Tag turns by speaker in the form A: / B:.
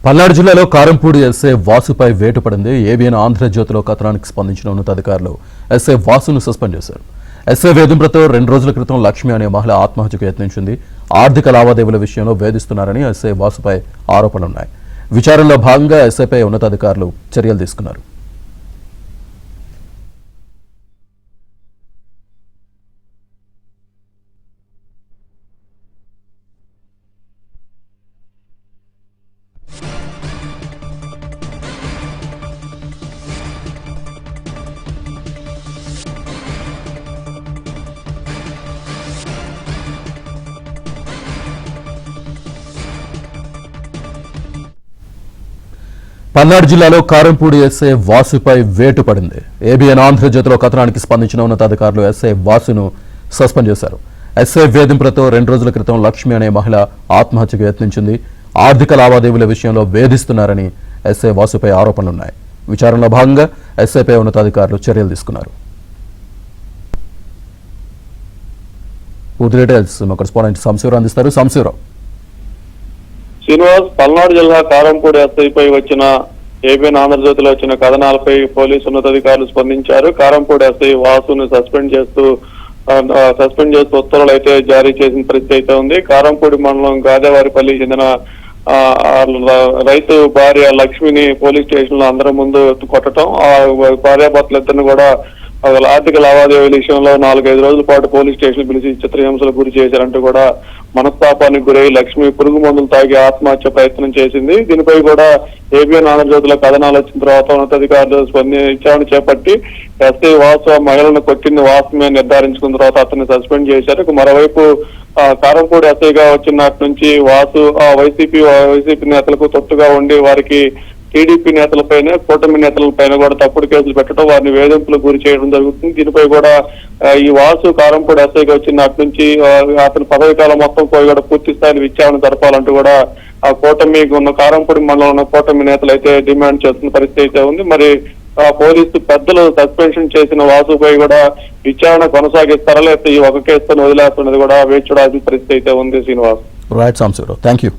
A: పల్నాడు జిల్లాలో కారంపూడి ఎస్ఐ వాసుపై వేటు పడింది. ఏబిఎన్ ఆంధ్రజ్యోతిలో కథనానికి స్పందించిన ఉన్నతాధికారులు ఎస్ఐ వాసును సస్పెండ్ చేశారు. ఎస్ఐ వేధింపులతో 2 రోజుల క్రితం లక్ష్మి అనే మహిళ ఆత్మహత్యకు యత్నించింది. ఆర్థిక లావాదేవీల విషయంలో వేధిస్తున్నారని ఎస్ఐ వాసుపై ఆరోపణలున్నాయి. విచారణలో భాగంగా ఎస్ఐపై ఉన్నతాధికారులు చర్యలు తీసుకున్నారు. పల్నాడు జిల్లాలో కారంపూడి ఎస్ఐ వాసుపై వేటు పడింది. ఏబిఎన్ ఆంధ్రజ్యోతిలో కథనానికి స్పందించిన ఉన్నతాధికారులు ఎస్ఐ వాసును సస్పెండ్ చేశారు. ఎస్ఐ వేధింపులతో 2 రోజుల క్రితం లక్ష్మి అనే మహిళ ఆత్మహత్యకు యత్నించింది. ఆర్థిక లావాదేవీల విషయంలో వేధిస్తున్నారని ఎస్ఐ వాసుపై ఆరోపణలున్నాయి. విచారణలో భాగంగా ఎస్ఐపై ఉన్నతాధికారులు చర్యలు తీసుకున్నారు. పూర్తి డీటెయిల్స్ మా కరెస్పాండెంట్ సంశీవరావు అందిస్తారు. సంశీవరావు.
B: శ్రీనివాస్, పల్నాడు జిల్లా కారంపూడి ఎస్ఐపై వచ్చిన ఏబిఎన్ ఆంధ్రజ్యోతిలో వచ్చిన కథనాలపై పోలీసు ఉన్నతాధికారులు స్పందించారు. కారంపూడి ఎస్ఐ వాసును సస్పెండ్ చేస్తూ ఉత్తర్వులు అయితే జారీ చేసిన పరిస్థితి అయితే ఉంది. కారంపూడి మండలం గాదేవారిపల్లి చెందిన రైతు భార్య లక్ష్మిని పోలీస్ స్టేషన్ లో అందరి ముందు కొట్టడం, ఆ భార్యాభర్తలిద్దరిని కూడా ఆర్థిక లావాదేవీల విషయంలో 4-5 రోజుల పాటు పోలీస్ స్టేషన్ పిలిచి చిత్రహింసలకు గురి చేశారంటూ కూడా మనస్తాపానికి గురై లక్ష్మి పురుగు మందులు తాగి ఆత్మహత్య ప్రయత్నం చేసింది. దీనిపై కూడా ఏబిఎన్ ఆంధ్రజ్యోతిలో కథనాలు వచ్చిన తర్వాత ఉన్నతాధికారులు విచారణ చేపట్టి ఎస్ఐ వాసు మహిళను కొట్టింది వాస్తవమే నిర్ధారించుకున్న తర్వాత అతన్ని సస్పెండ్ చేశారు. మరోవైపు కారంపూడి ఎస్ఐగా వచ్చినట్టు నుంచి వాసు వైసీపీ నేతలకు తొత్తుగా ఉండి వారికి టీడీపీ నేతలపైన కూటమి నేతలపైన కూడా తప్పుడు కేసులు పెట్టడం, వారిని వేధింపులకు గురి చేయడం జరుగుతుంది. దీనిపై కూడా ఈ వాసు కారంపూడి ఎస్ఐగా వచ్చినట్టు నుంచి అతని పదవి కాలం మొత్తం పోయి కూడా పూర్తి స్థాయిలో విచారణ జరపాలంటూ కూడా ఆ కూటమి ఉన్న కారంపూడి మండలంలో ఉన్న కూటమి నేతలు అయితే డిమాండ్ చేస్తున్న పరిస్థితి అయితే ఉంది. మరి పోలీసు పెద్దలు సస్పెన్షన్ చేసిన వాసుపై కూడా విచారణ కొనసాగిస్తారా లేకపోతే ఈ ఒక కేసుతో వదిలేస్తున్నది కూడా వేచి చూడాల్సిన పరిస్థితి అయితే ఉంది. Srinivas.
A: Right Samshivarao, thank you.